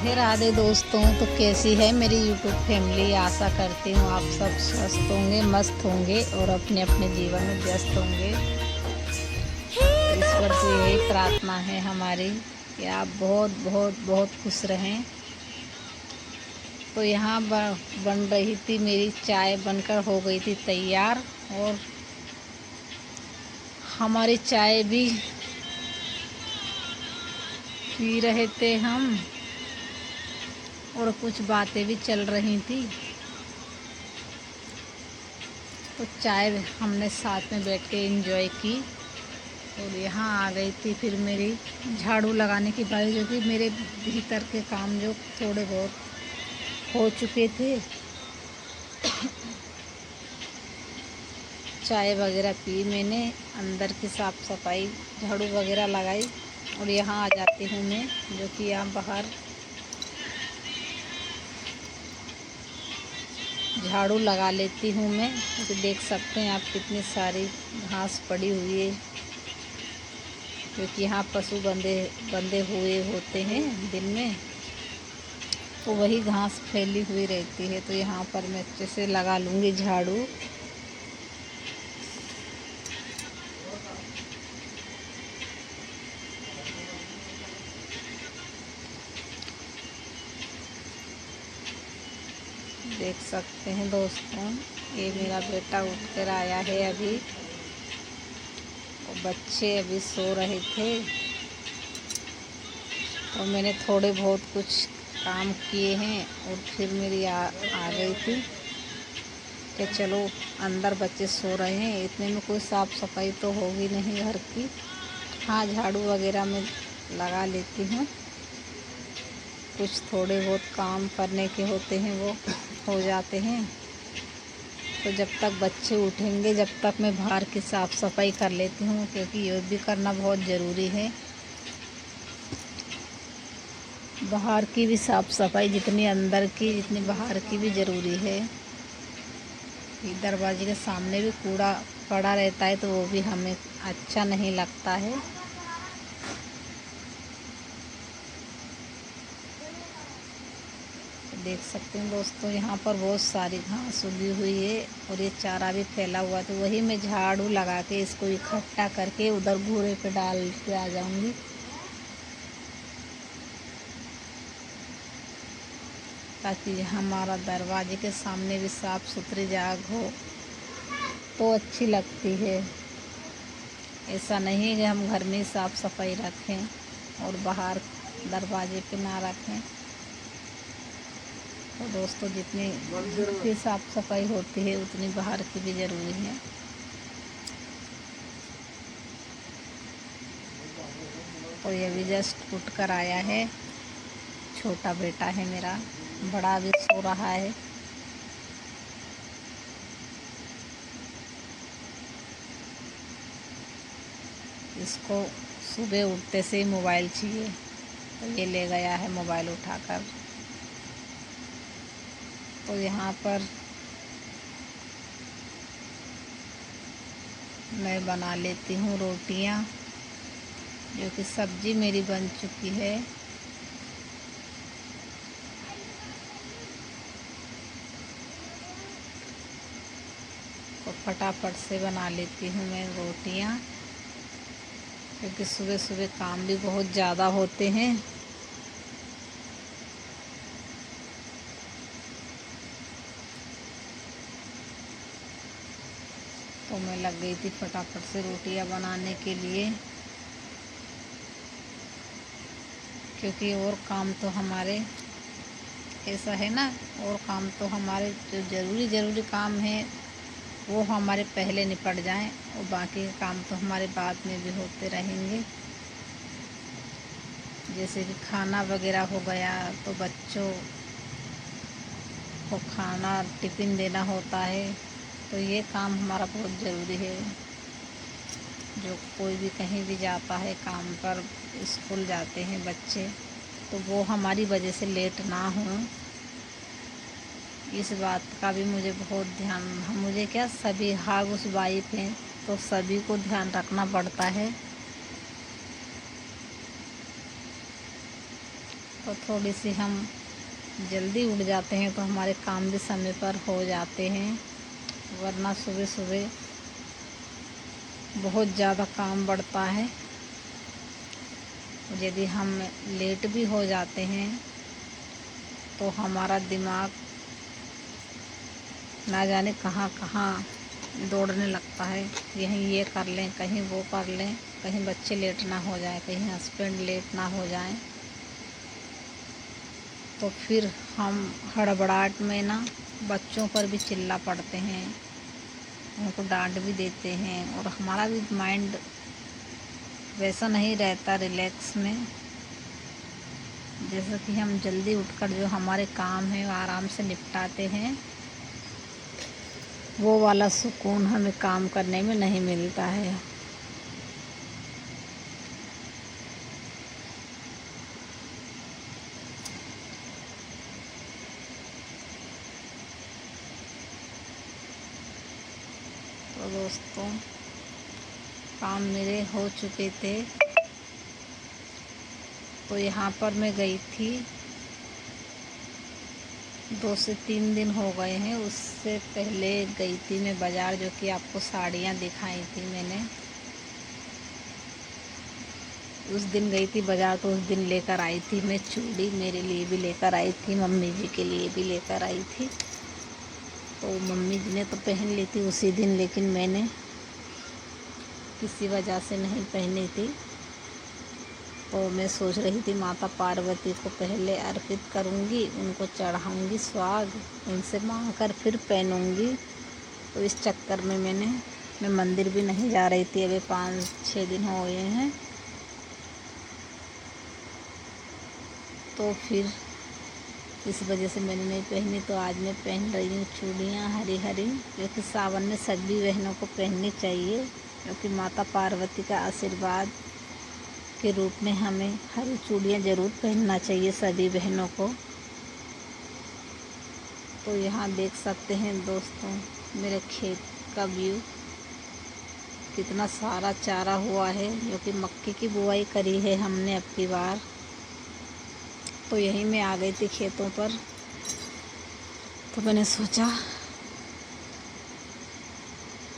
राधे राधे दोस्तों। तो कैसी है मेरी यूट्यूब फैमिली। आशा करती हूँ आप सब स्वस्थ होंगे, मस्त होंगे और अपने अपने जीवन में व्यस्त होंगे। ईश्वर से यही प्रार्थना है हमारी कि आप बहुत बहुत बहुत खुश रहें। तो यहाँ बन रही थी मेरी चाय, बनकर हो गई थी तैयार और हमारी चाय भी पी रहे थे हम और कुछ बातें भी चल रही थी। तो चाय हमने साथ में बैठ के एंजॉय की और यहाँ आ गई थी फिर मेरी झाड़ू लगाने की बारी, जो कि मेरे भीतर के काम जो थोड़े बहुत हो चुके थे। चाय वगैरह पी मैंने, अंदर की साफ़ सफाई झाड़ू वगैरह लगाई और यहाँ आ जाती हूँ मैं, जो कि यहाँ बाहर झाड़ू लगा लेती हूँ मैं। तो देख सकते हैं आप कितनी सारी घास पड़ी हुई है, क्योंकि यहाँ पशु बंधे हुए होते हैं दिन में, तो वही घास फैली हुई रहती है। तो यहाँ पर मैं अच्छे से लगा लूँगी झाड़ू। देख सकते हैं दोस्तों, ये मेरा बेटा उठकर आया है अभी और बच्चे अभी सो रहे थे। तो मैंने थोड़े बहुत कुछ काम किए हैं और फिर मेरी आ गई थी कि चलो अंदर बच्चे सो रहे हैं, इतने में कोई साफ़ सफाई तो होगी नहीं घर की। हाँ, झाड़ू वगैरह मैं लगा लेती हूँ, कुछ थोड़े बहुत काम करने के होते हैं वो हो जाते हैं। तो जब तक बच्चे उठेंगे, जब तक मैं बाहर की साफ़ सफाई कर लेती हूँ, क्योंकि ये भी करना बहुत ज़रूरी है। बाहर की भी साफ़ सफाई जितनी अंदर की, जितनी बाहर की भी ज़रूरी है। दरवाजे के सामने भी कूड़ा पड़ा रहता है तो वो भी हमें अच्छा नहीं लगता है। देख सकते हैं दोस्तों, यहाँ पर बहुत सारी घास उगी हुई है और ये चारा भी फैला हुआ, तो वही मैं झाड़ू लगा के इसको इकट्ठा करके उधर घूरे पे डाल के आ जाऊंगी, ताकि हमारा दरवाजे के सामने भी साफ़ सुथरी जगह हो तो अच्छी लगती है। ऐसा नहीं कि हम घर में साफ़ सफाई रखें और बाहर दरवाजे पे ना रखें। तो दोस्तों, जितनी की साफ़ सफाई होती है उतनी बाहर की भी ज़रूरी है। तो ये भी जस्ट उठ कर आया है, छोटा बेटा है मेरा, बड़ा भी सो रहा है। इसको सुबह उठते से ही मोबाइल चाहिए, तो ये ले गया है मोबाइल उठाकर। तो यहाँ पर मैं बना लेती हूँ रोटियाँ, जो कि सब्ज़ी मेरी बन चुकी है। तो फटाफट से बना लेती हूँ मैं रोटियाँ, क्योंकि सुबह सुबह काम भी बहुत ज़्यादा होते हैं। तो मैं लग गई थी फटाफट से रोटियां बनाने के लिए, क्योंकि और काम तो हमारे ऐसा है ना, और काम तो हमारे जो ज़रूरी काम है वो हमारे पहले निपट जाएं और बाकी के काम तो हमारे बाद में भी होते रहेंगे। जैसे कि खाना वगैरह हो गया, तो बच्चों को खाना टिफ़िन देना होता है, तो ये काम हमारा बहुत ज़रूरी है। जो कोई भी कहीं भी जाता है काम पर, स्कूल जाते हैं बच्चे, तो वो हमारी वजह से लेट ना हो, इस बात का भी मुझे बहुत ध्यान, मुझे क्या, सभी हाउस वाइफ हैं तो सभी को ध्यान रखना पड़ता है। तो थोड़ी सी हम जल्दी उठ जाते हैं तो हमारे काम भी समय पर हो जाते हैं, वरना सुबह सुबह बहुत ज़्यादा काम बढ़ता है। यदि हम लेट भी हो जाते हैं तो हमारा दिमाग ना जाने कहाँ कहाँ दौड़ने लगता है, यहीं ये कर लें, कहीं वो कर लें, कहीं बच्चे लेट ना हो जाए, कहीं हस्बैंड लेट ना हो जाए। तो फिर हम हड़बड़ाहट में ना बच्चों पर भी चिल्ला पड़ते हैं, उनको डांट भी देते हैं और हमारा भी माइंड वैसा नहीं रहता रिलैक्स में। जैसे कि हम जल्दी उठकर जो हमारे काम हैं वो आराम से निपटाते हैं, वो वाला सुकून हमें काम करने में नहीं मिलता है। तो दोस्तों, काम मेरे हो चुके थे, तो यहाँ पर मैं गई थी, 2 से 3 दिन हो गए हैं। उससे पहले गई थी मैं बाज़ार, जो कि आपको साड़ियाँ दिखाई थी मैंने। उस दिन गई थी बाज़ार तो उस दिन लेकर आई थी मैं चूड़ी, मेरे लिए भी लेकर आई थी, मम्मी जी के लिए भी लेकर आई थी। तो मम्मी जी ने तो पहन ली थी उसी दिन, लेकिन मैंने किसी वजह से नहीं पहनी थी। तो मैं सोच रही थी माता पार्वती को पहले अर्पित करूंगी, उनको चढ़ाऊंगी स्वाग, उनसे मांग कर फिर पहनूंगी। तो इस चक्कर में मैं मंदिर भी नहीं जा रही थी। अभी 5-6 दिन हो गए हैं। तो फिर इस वजह से मैंने नहीं पहनी। तो आज मैं पहन रही हूँ चूड़ियाँ हरी हरी, क्योंकि सावन में सभी बहनों को पहननी चाहिए, क्योंकि माता पार्वती का आशीर्वाद के रूप में हमें हरी चूड़ियाँ ज़रूर पहनना चाहिए सभी बहनों को। तो यहाँ देख सकते हैं दोस्तों मेरे खेत का व्यू, कितना सारा चारा हुआ है, जो कि मक्के की बुआई करी है हमने अब की बार। तो यहीं मैं आ गई थी खेतों पर, तो मैंने सोचा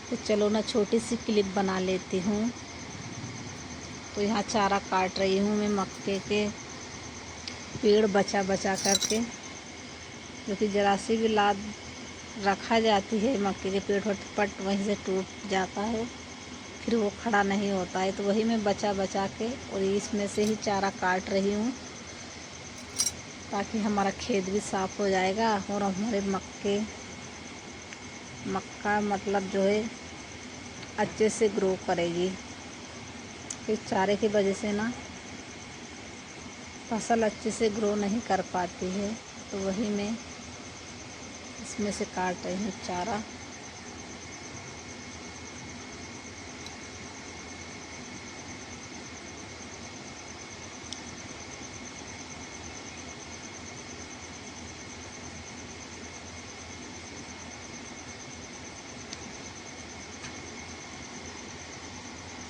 कि चलो ना छोटी सी क्लिप बना लेती हूँ। तो यहाँ चारा काट रही हूँ मैं, मक्के के पेड़ बचा बचा करके, क्योंकि ज़रा सी भी लाद रखा जाती है मक्के के पेड़ पर पट वहीं से टूट जाता है, फिर वो खड़ा नहीं होता है। तो वही मैं बचा बचा के और इसमें से ही चारा काट रही हूँ, ताकि हमारा खेत भी साफ़ हो जाएगा और हमारे मक्का मतलब जो है अच्छे से ग्रो करेगी। इस चारे की वजह से ना फसल अच्छे से ग्रो नहीं कर पाती है। तो वही मैं इसमें से काट रही हूँ चारा।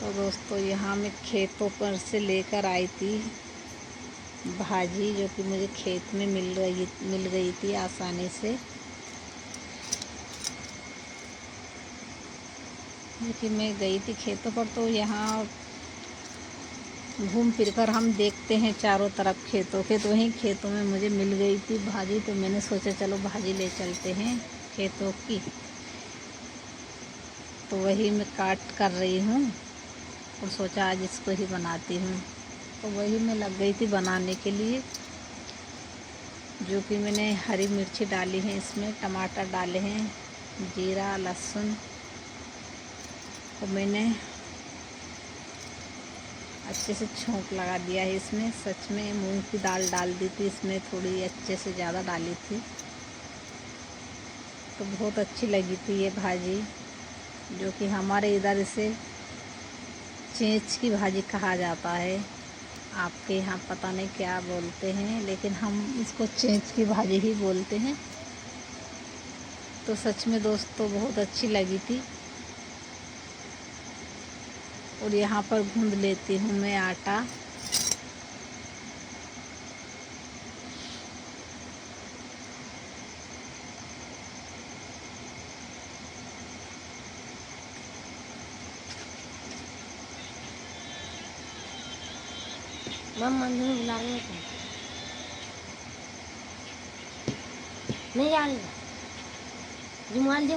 तो दोस्तों यहाँ मैं खेतों पर से लेकर आई थी भाजी, जो कि मुझे खेत में मिल गई थी आसानी से। लेकिन मैं गई थी खेतों पर, तो यहाँ घूम फिर कर हम देखते हैं चारों तरफ खेतों के, तो वहीं खेतों में मुझे मिल गई थी भाजी। तो मैंने सोचा चलो भाजी ले चलते हैं खेतों की। तो वही मैं काट कर रही हूँ और सोचा आज इसको ही बनाती हूँ। तो वही मैं लग गई थी बनाने के लिए, जो कि मैंने हरी मिर्ची डाली है, इसमें टमाटर डाले हैं, जीरा लहसुन, और मैंने अच्छे से छोंक लगा दिया है इसमें। सच में मूंग की दाल डाल दी थी इसमें, थोड़ी अच्छे से ज़्यादा डाली थी, तो बहुत अच्छी लगी थी ये भाजी, जो कि हमारे इधर इसे चेंच की भाजी कहा जाता है। आपके यहाँ पता नहीं क्या बोलते हैं, लेकिन हम इसको चेंच की भाजी ही बोलते हैं। तो सच में दोस्तों बहुत अच्छी लगी थी। और यहाँ पर गूंद लेती हूँ मैं आटा। मम मंदिर में बुला रहे हैं नहीं जा रही रुमाल दो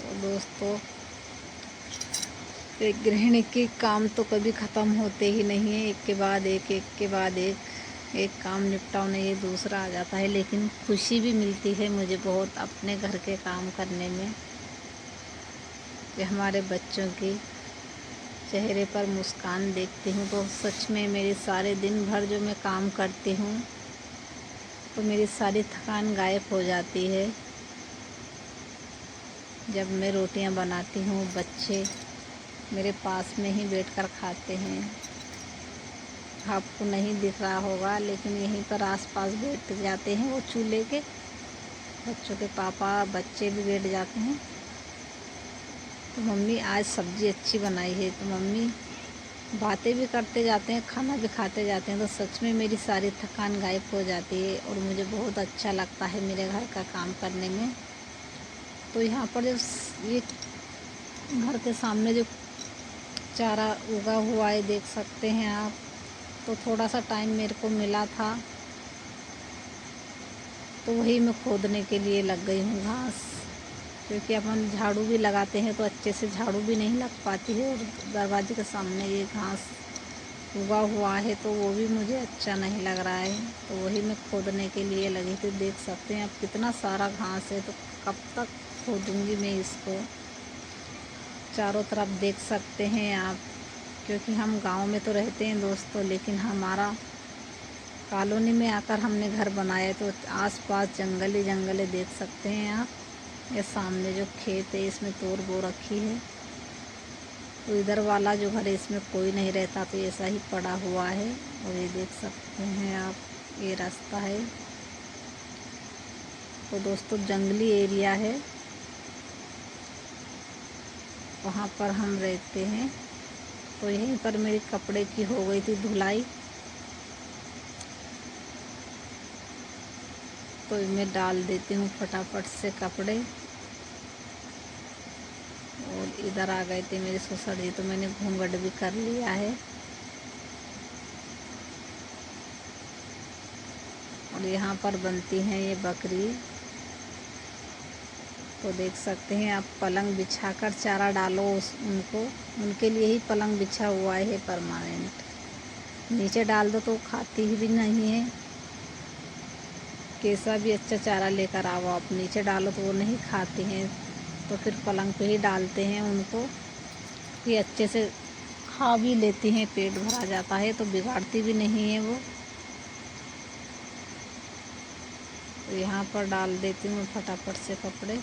तो दोस्तों, एक गृहिणी के काम तो कभी ख़त्म होते ही नहीं है। एक के बाद एक काम निपटाओ नहीं, ये दूसरा आ जाता है। लेकिन खुशी भी मिलती है मुझे बहुत अपने घर के काम करने में, कि हमारे बच्चों के चेहरे पर मुस्कान देखती हूँ तो सच में मेरे सारे दिन भर जो मैं काम करती हूँ तो मेरी सारी थकान गायब हो जाती है। जब मैं रोटियां बनाती हूँ, बच्चे मेरे पास में ही बैठकर खाते हैं। आपको नहीं दिख रहा होगा, लेकिन यहीं पर आसपास बैठ जाते हैं वो चूल्हे के। बच्चों के पापा बच्चे भी बैठ जाते हैं। तो मम्मी आज सब्ज़ी अच्छी बनाई है, तो मम्मी बातें भी करते जाते हैं, खाना भी खाते जाते हैं। तो सच में मेरी सारी थकान गायब हो जाती है और मुझे बहुत अच्छा लगता है मेरे घर का काम करने में। तो यहाँ पर जो ये घर के सामने जो चारा उगा हुआ है देख सकते हैं आप। तो थोड़ा सा टाइम मेरे को मिला था तो वही मैं खोदने के लिए लग गई हूँ घास, क्योंकि अपन झाड़ू भी लगाते हैं तो अच्छे से झाड़ू भी नहीं लग पाती है। और दरवाजे के सामने ये घास उगा हुआ है तो वो भी मुझे अच्छा नहीं लग रहा है, तो वही मैं खोदने के लिए लगी थी। देख सकते हैं अब कितना सारा घास है, तो कब तक खोदूँगी मैं इसको। चारों तरफ देख सकते हैं आप, क्योंकि हम गांव में तो रहते हैं दोस्तों, लेकिन हमारा कॉलोनी में आकर हमने घर बनाया तो आसपास जंगल ही जंगल है। देख सकते हैं आप, ये सामने जो खेत है इसमें तोड़ बो रखी है। तो इधर वाला जो घर है इसमें कोई नहीं रहता, तो ऐसा ही पड़ा हुआ है। और ये देख सकते हैं आप, ये रास्ता है। तो दोस्तों जंगली एरिया है, वहाँ पर हम रहते हैं। तो यहीं पर मेरे कपड़े की हो गई थी धुलाई, तो मैं डाल देती हूँ फटाफट से कपड़े। और इधर आ गए थे मेरे ससुर जी, तो मैंने घूंघट भी कर लिया है। और यहाँ पर बनती हैं ये बकरी। तो देख सकते हैं आप, पलंग बिछाकर चारा डालो उनको, उनके लिए ही पलंग बिछा हुआ है परमानेंट। नीचे डाल दो तो खाती ही भी नहीं है। कैसा भी अच्छा चारा लेकर आओ आप, नीचे डालो तो वो नहीं खाती हैं। तो फिर पलंग पे ही डालते हैं उनको, कि अच्छे से खा भी लेती हैं, पेट भरा जाता है तो बिगाड़ती भी नहीं है वो। तो यहाँ पर डाल देती हूँ फटाफट से कपड़े।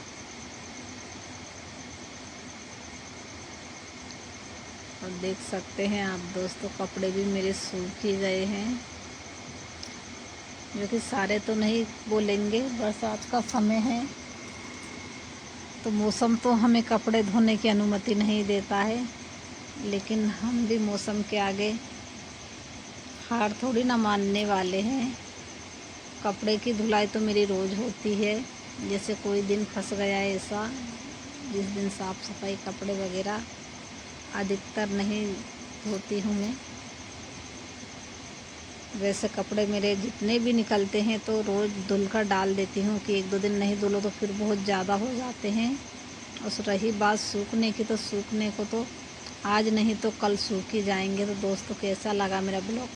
और देख सकते हैं आप दोस्तों, कपड़े भी मेरे सूख ही गए हैं, जो कि सारे तो नहीं बोलेंगे, बरसात का समय है तो मौसम तो हमें कपड़े धोने की अनुमति नहीं देता है। लेकिन हम भी मौसम के आगे हार थोड़ी ना मानने वाले हैं। कपड़े की धुलाई तो मेरी रोज़ होती है, जैसे कोई दिन फंस गया ऐसा, जिस दिन साफ़ सफाई कपड़े वगैरह अधिकतर नहीं धोती हूँ मैं। वैसे कपड़े मेरे जितने भी निकलते हैं तो रोज़ धुल कर डाल देती हूँ, कि एक दो दिन नहीं धुलो तो फिर बहुत ज़्यादा हो जाते हैं। और रही बात सूखने की, तो सूखने को तो आज नहीं तो कल सूख ही जाएंगे। तो दोस्तों कैसा लगा मेरा ब्लॉग?